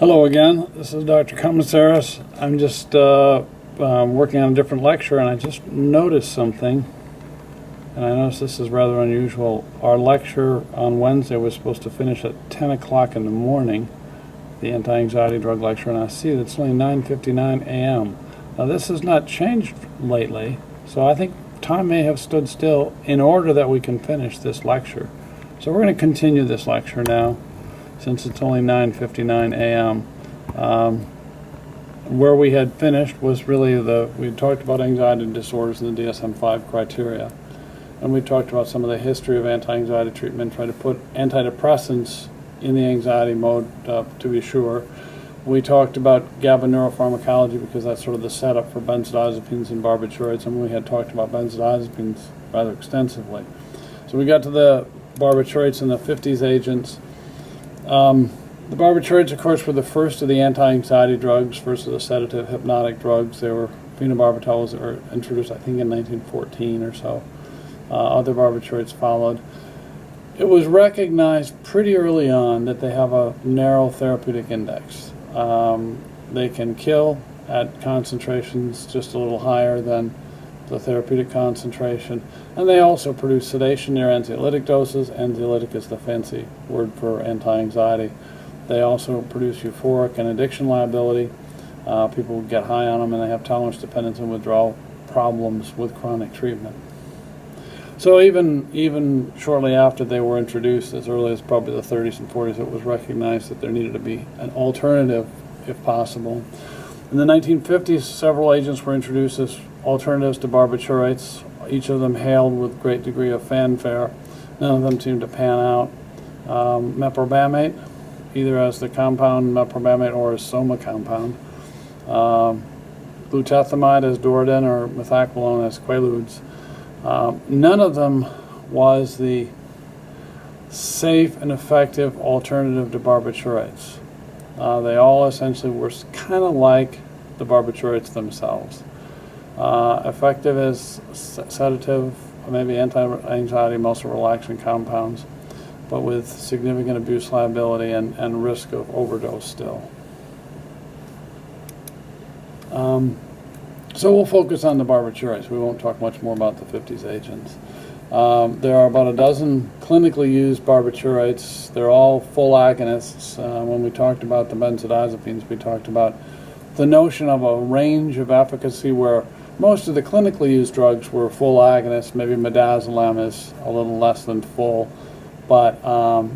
Hello again, this is Dr. Commissaris. I'm just working on a different lecture, and I just noticed something, and I noticed this is rather unusual. Our lecture on Wednesday was supposed to finish at 10 o'clock in the morning, the anti-anxiety drug lecture, and I see that it's only 9:59 a.m. Now this has not changed lately, so I think time may have stood still in order that we can finish this lecture. So we're going to continue this lecture now, since it's only 9:59 a.m. Where we had finished was really we talked about anxiety disorders and the DSM-5 criteria, and we talked about some of the history of anti-anxiety treatment, trying to put antidepressants in the anxiety mode to be sure. We talked about GABA neuropharmacology because that's sort of the setup for benzodiazepines and barbiturates, and we had talked about benzodiazepines rather extensively. So we got to the barbiturates and the 50s agents. The barbiturates, of course, were the first of the anti-anxiety drugs, first of the sedative hypnotic drugs. They were phenobarbital that were introduced, I think, in 1914 or so. Other barbiturates followed. It was recognized pretty early on that they have a narrow therapeutic index. They can kill at concentrations just a little higher than the therapeutic concentration, and they also produce sedation near anxiolytic doses. Anxiolytic is the fancy word for anti-anxiety. They also produce euphoric and addiction liability. People get high on them, and they have tolerance, dependence, and withdrawal problems with chronic treatment. So even shortly after they were introduced, as early as probably the 30s and 40s, it was recognized that there needed to be an alternative if possible. In the 1950s, several agents were introduced as alternatives to barbiturates. Each of them hailed with great degree of fanfare. None of them seemed to pan out. Meprobamate, either as the compound meprobamate or as soma compound. Glutathione as Doridan, or methaqualone as Quaaludes. None of them was the safe and effective alternative to barbiturates. They all essentially were kind of like the barbiturates themselves. Effective as sedative, maybe anti-anxiety, muscle relaxant compounds, but with significant abuse liability and risk of overdose still. So we'll focus on the barbiturates. We won't talk much more about the 50s agents. There are about a dozen clinically used barbiturates. They're all full agonists. When we talked about the benzodiazepines, we talked about the notion of a range of efficacy where most of the clinically used drugs were full agonists. Maybe midazolam is a little less than full, but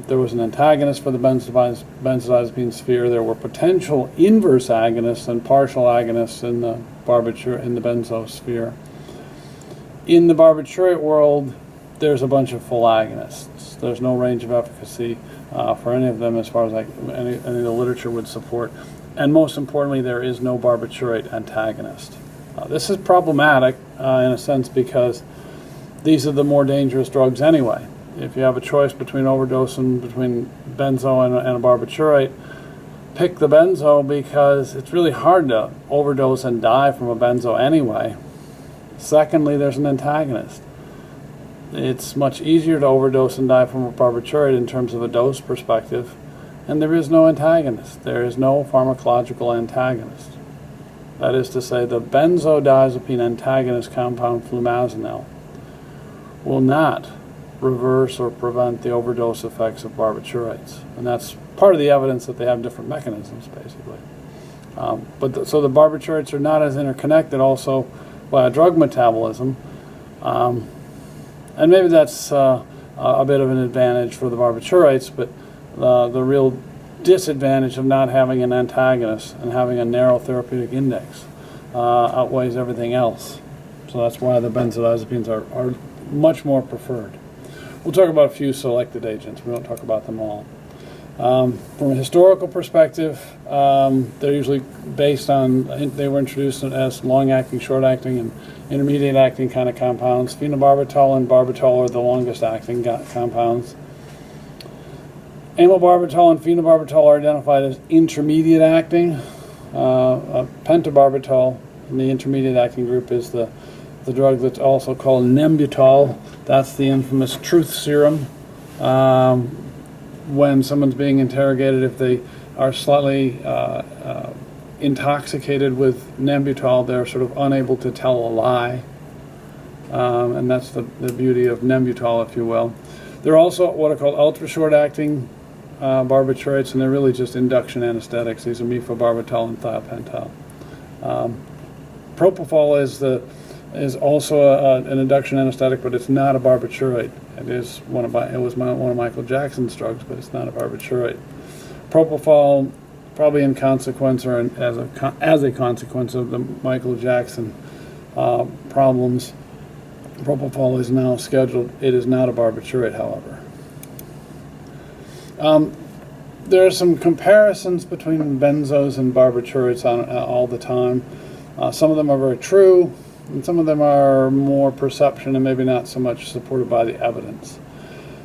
there was an antagonist for the benzodiazepine sphere. There were potential inverse agonists and partial agonists in the benzo sphere. In the barbiturate world, there's a bunch of full agonists. There's no range of efficacy for any of them as far as any of the literature would support. And most importantly, there is no barbiturate antagonist. This is problematic in a sense because these are the more dangerous drugs anyway. If you have a choice between overdosing between benzo and a barbiturate, pick the benzo because it's really hard to overdose and die from a benzo anyway. Secondly, there's an antagonist. It's much easier to overdose and die from a barbiturate in terms of a dose perspective, and there is no antagonist. There is no pharmacological antagonist. That is to say, the benzodiazepine antagonist compound flumazenil will not reverse or prevent the overdose effects of barbiturates, and that's part of the evidence that they have different mechanisms, basically. So the barbiturates are not as interconnected also by a drug metabolism, and maybe that's a bit of an advantage for the barbiturates, but the real disadvantage of not having an antagonist and having a narrow therapeutic index outweighs everything else. So that's why the benzodiazepines are much more preferred. We'll talk about a few selected agents. We won't talk about them all. From a historical perspective, they're usually based on, they were introduced as long-acting, short-acting, and intermediate-acting kind of compounds. Phenobarbital and barbital are the longest-acting compounds. Amylbarbital and phenobarbital are identified as intermediate-acting. Pentobarbital in the intermediate-acting group is the drug that's also called Nembutal. That's the infamous truth serum. when someone's being interrogated, if they are slightly intoxicated with Nembutal, they're sort of unable to tell a lie. And that's the beauty of Nembutal, if you will. They're also what are called ultra-short-acting barbiturates, and they're really just induction anesthetics. These are methylbarbital and thiopental. Propofol is also an induction anesthetic, but it's not a barbiturate. It was one of Michael Jackson's drugs, but it's not a barbiturate. Propofol, probably in consequence or as a consequence of the Michael Jackson problems, propofol is now scheduled. It is not a barbiturate, however. There are some comparisons between benzos and barbiturates all the time. Some of them are very true, and some of them are more perception and maybe not so much supported by the evidence.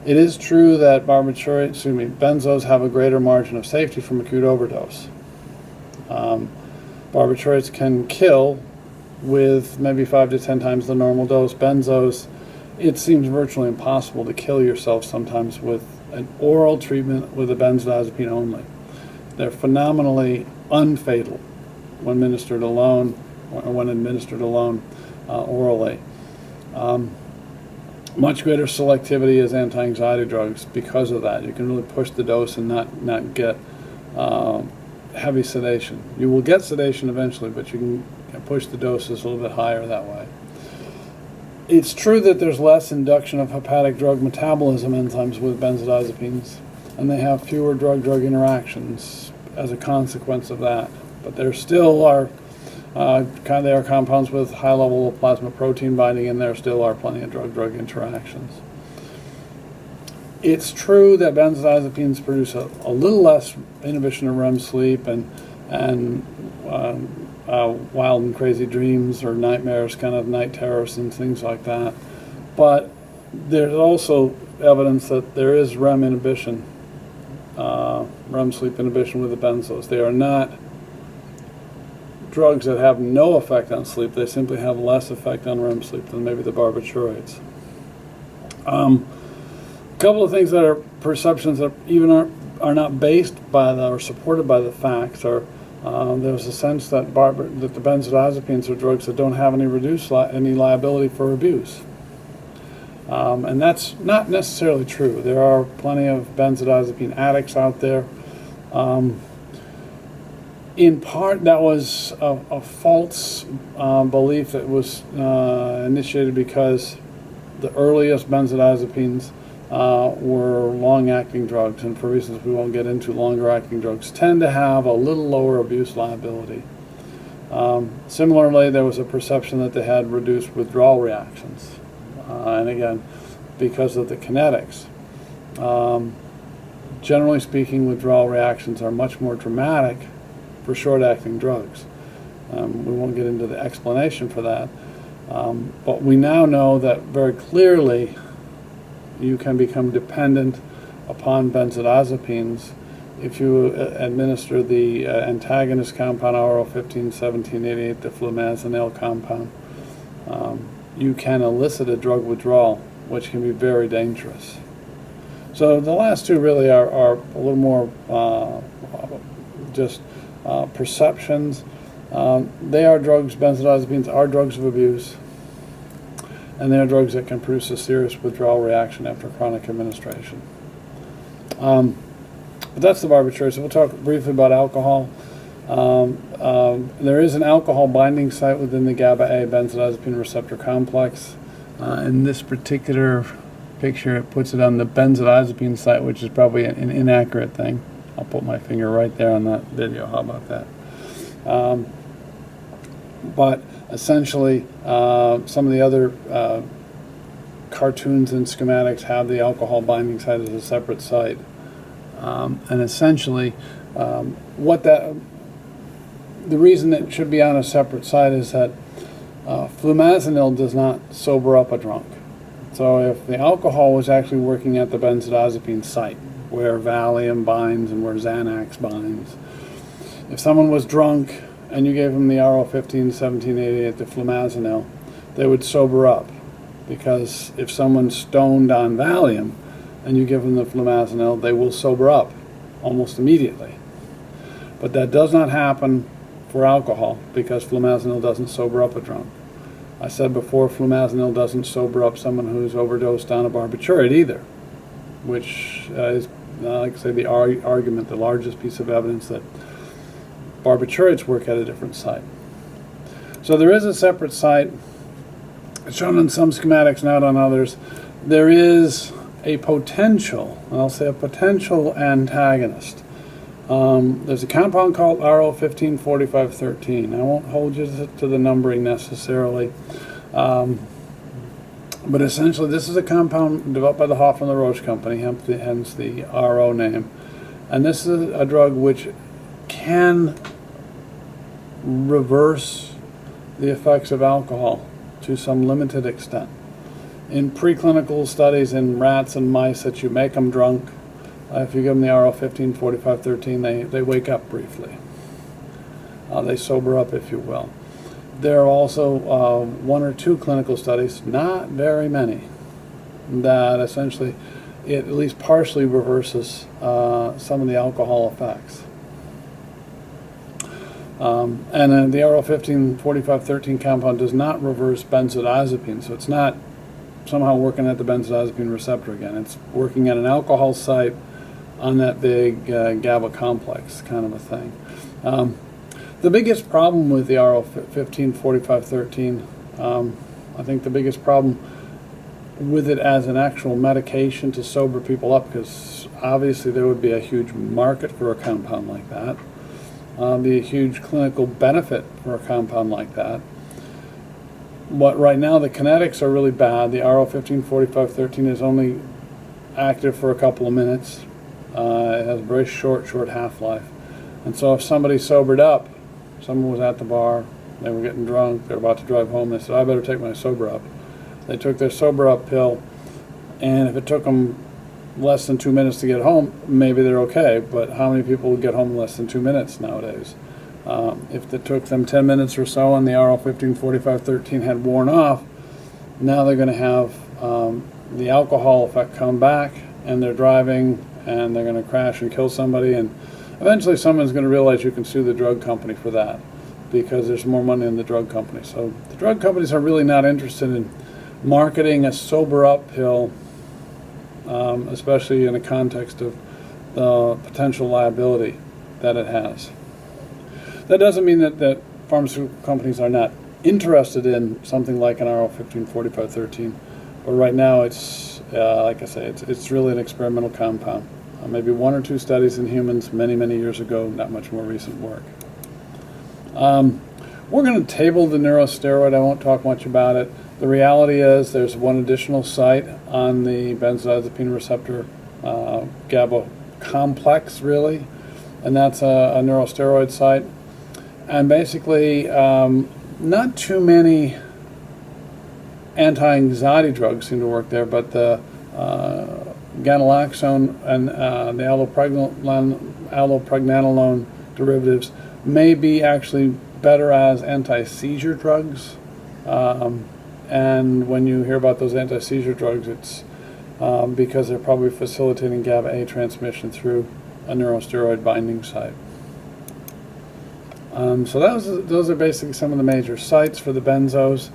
It is true that benzos have a greater margin of safety from acute overdose. Barbiturates can kill with maybe 5 to 10 times the normal dose. Benzos, it seems virtually impossible to kill yourself sometimes with an oral treatment with a benzodiazepine only. They're phenomenally unfatal when administered alone, orally. Much greater selectivity as anti-anxiety drugs because of that. You can really push the dose and not get heavy sedation. You will get sedation eventually, but you can push the doses a little bit higher that way. It's true that there's less induction of hepatic drug metabolism enzymes with benzodiazepines, and they have fewer drug-drug interactions as a consequence of that. But there still are they are compounds with high level of plasma protein binding, and there still are plenty of drug-drug interactions. It's true that benzodiazepines produce a little less inhibition of REM sleep and wild and crazy dreams or nightmares, kind of night terrors and things like that. But there's also evidence that there is REM inhibition, REM sleep inhibition with the benzos. They are not drugs that have no effect on sleep. They simply have less effect on REM sleep than maybe the barbiturates. A couple of things that are perceptions that even are not based by or supported by the facts are there's a sense that the benzodiazepines are drugs that don't have any any liability for abuse. And that's not necessarily true. There are plenty of benzodiazepine addicts out there. In part, that was a false belief that was initiated because the earliest benzodiazepines were long-acting drugs, and for reasons we won't get into, longer-acting drugs tend to have a little lower abuse liability. Similarly, there was a perception that they had reduced withdrawal reactions, and again, because of the kinetics. Generally speaking, withdrawal reactions are much more dramatic for short-acting drugs. We won't get into the explanation for that, but we now know that very clearly you can become dependent upon benzodiazepines if you administer the antagonist compound RO15-1788, the flumazenil compound. You can elicit a drug withdrawal, which can be very dangerous. So the last two really are a little more just perceptions. They are drugs, benzodiazepines are drugs of abuse, and they are drugs that can produce a serious withdrawal reaction after chronic administration. But that's the barbiturates. So we'll talk briefly about alcohol. There is an alcohol binding site within the GABA-A benzodiazepine receptor complex. In this particular picture, it puts it on the benzodiazepine site, which is probably an inaccurate thing. I'll put my finger right there on that video. How about that? But essentially, some of the other cartoons and schematics have the alcohol binding site as a separate site. And essentially, the reason it should be on a separate site is that flumazenil does not sober up a drunk. So if the alcohol was actually working at the benzodiazepine site, where Valium binds and where Xanax binds, if someone was drunk and you gave them the RO15-1788, the flumazenil, they would sober up. Because if someone's stoned on Valium, and you give them the flumazenil, they will sober up almost immediately. But that does not happen for alcohol, because flumazenil doesn't sober up a drunk. I said before, flumazenil doesn't sober up someone who's overdosed on a barbiturate either, which is, like I say, the argument, the largest piece of evidence that barbiturates work at a different site. So there is a separate site. It's shown on some schematics, not on others. There is a potential, I'll say a potential antagonist. There's a compound called RO154513. I won't hold you to the numbering necessarily. But essentially, this is a compound developed by the Hoffman-LaRoche Company, hence the RO name. And this is a drug which can reverse the effects of alcohol to some limited extent. In preclinical studies in rats and mice that you make them drunk, if you give them the RO154513, they wake up briefly. They sober up, if you will. There are also 1 or 2 clinical studies, not very many, that essentially it at least partially reverses some of the alcohol effects. And then the RO154513 compound does not reverse benzodiazepine, so it's not somehow working at the benzodiazepine receptor again. It's working at an alcohol site on that big GABA complex kind of a thing. The biggest problem with the RO154513, I think the biggest problem with it as an actual medication to sober people up, because obviously there would be a huge market for a compound like that, be a huge clinical benefit for a compound like that. But right now the kinetics are really bad. The RO154513 is only active for a couple of minutes. It has a very short half-life. And so if somebody sobered up, someone was at the bar, they were getting drunk, they were about to drive home, they said, I better take my sober up. They took their sober up pill, and if it took them less than 2 minutes to get home, maybe they're okay, but how many people would get home in less than 2 minutes nowadays? If it took them 10 minutes or so and the RO154513 had worn off, now they're going to have the alcohol effect come back, and they're driving, and they're going to crash and kill somebody, and eventually someone's going to realize you can sue the drug company for that, because there's more money in the drug company. So the drug companies are really not interested in marketing a sober up pill, especially in a context of the potential liability that it has. That doesn't mean that pharmaceutical companies are not interested in something like an RO154513, but right now it's, like I say, it's really an experimental compound. Maybe 1 or 2 studies in humans many years ago, not much more recent work. We're going to table the neurosteroid. I won't talk much about it. The reality is there's 1 additional site on the benzodiazepine receptor GABA complex, really, and that's a neurosteroid site. And basically, not too many anti-anxiety drugs seem to work there, but the ganalaxone and the allopregnanolone derivatives may be actually better as anti-seizure drugs. And when you hear about those anti-seizure drugs, it's because they're probably facilitating GABA-A transmission through a neurosteroid binding site. So those are basically some of the major sites for the benzos.